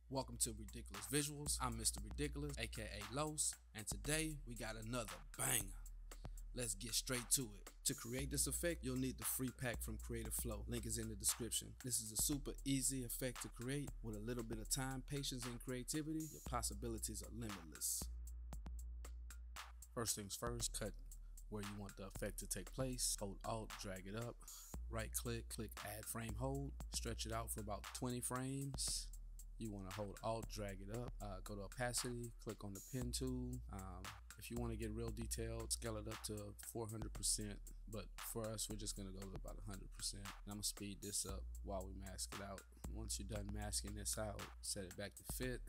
Welcome to Ridiculous Visuals. I'm Mr. Ridiculous, aka Los, and today we got another banger. Let's get straight to it. To create this effect, you'll need the free pack from Creative Flow. Link is in the description. This is a super easy effect to create. With a little bit of time, patience, and creativity, your possibilities are limitless. First things first, cut where you want the effect to take place. Hold Alt, drag it up. Right click, click Add Frame Hold. Stretch it out for about 20 frames. You want to hold Alt, drag it up, go to opacity, click on the pen tool. If you want to get real detailed, scale it up to 400%, but for us, we're just going to go to about 100%. And I'm going to speed this up while we mask it out. Once you're done masking this out, set it back to fit.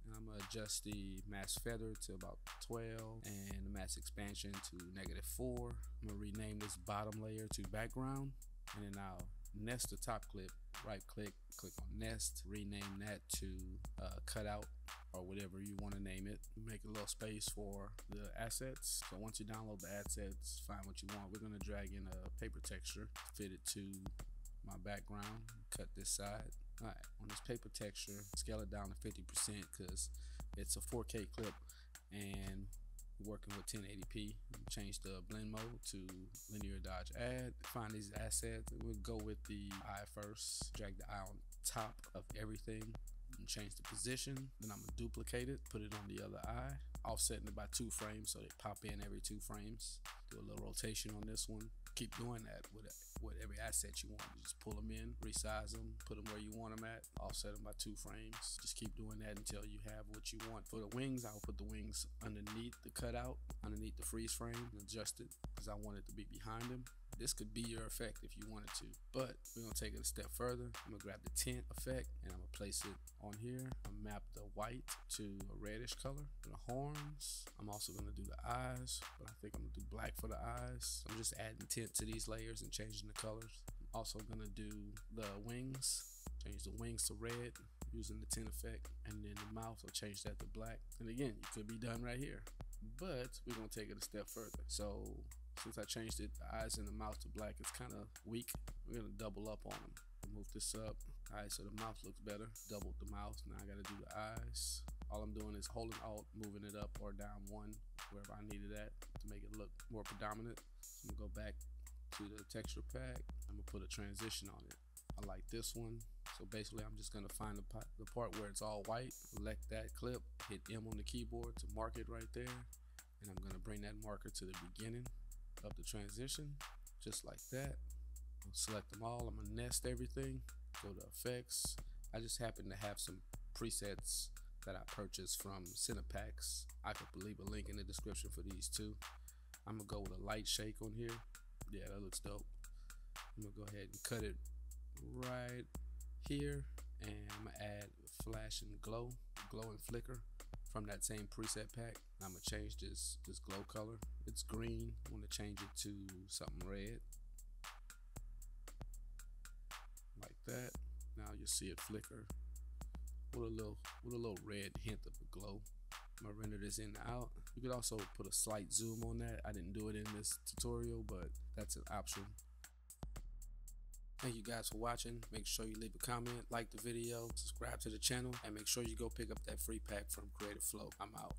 And I'm going to adjust the mask feather to about 12 and the mask expansion to -4. I'm going to rename this bottom layer to background, and then I'll nest the top clip. Right click, click on nest, rename that to cutout or whatever you want to name it. Make a little space for the assets. So once you download the assets, find what you want. We're going to drag in a paper texture, fit it to my background, cut this side. Alright, on this paper texture, scale it down to 50% because it's a 4K clip and working with 1080p. Change the blend mode to linear dodge add. Find these assets. We'll go with the eye first. Drag the eye on top of everything and change the position. Then I'm gonna duplicate it, put it on the other eye, offsetting it by 2 frames so they pop in every 2 frames. Do a little rotation on this one. Keep doing that with every asset you want. You just pull them in, resize them, put them where you want them at, offset them by 2 frames. Just keep doing that until you have what you want. For the wings, I'll put the wings underneath the cutout, underneath the freeze frame, and adjust it because I want it to be behind them. This could be your effect if you wanted to, but we're gonna take it a step further. I'm gonna grab the tint effect and I'm gonna place it on here. I'll map the white to a reddish color. For the horns, I'm also gonna do the eyes, but I think I'm gonna do black for the eyes. I'm just adding tint to these layers and changing the colors. I'm also gonna do the wings, change the wings to red using the tint effect, and then the mouth, I'll change that to black. And again, you could be done right here, but we're gonna take it a step further. So since I changed it, the eyes and the mouth to black, it's kind of weak. We're gonna double up on them. Move this up. All right, so the mouth looks better. Doubled the mouth. Now I gotta do the eyes. All I'm doing is holding Alt, moving it up or down 1 wherever I need it at to make it look more predominant. So I'm gonna go back to the texture pack. I'm gonna put a transition on it. I like this one. So basically, I'm just gonna find the part where it's all white. Select that clip, hit M on the keyboard to mark it right there, and I'm gonna bring that marker to the beginning of the transition, just like that. I'll select them all. I'm gonna nest everything, go to effects. I just happen to have some presets that I purchased from Cinepacks. I could leave a link in the description for these too. I'm gonna go with a light shake on here. Yeah, that looks dope. I'm gonna go ahead and cut it right here, and I'm gonna add flash and glow and flicker from that same preset pack. I'm gonna change this glow color. It's green. I want to change it to something red, like that. Now you'll see it flicker with a little red hint of a glow. I'm gonna render this in and out. You could also put a slight zoom on that. I didn't do it in this tutorial, but that's an option. Thank you guys for watching. Make sure you leave a comment, like the video, subscribe to the channel, and make sure you go pick up that free pack from Creative Flow. I'm out.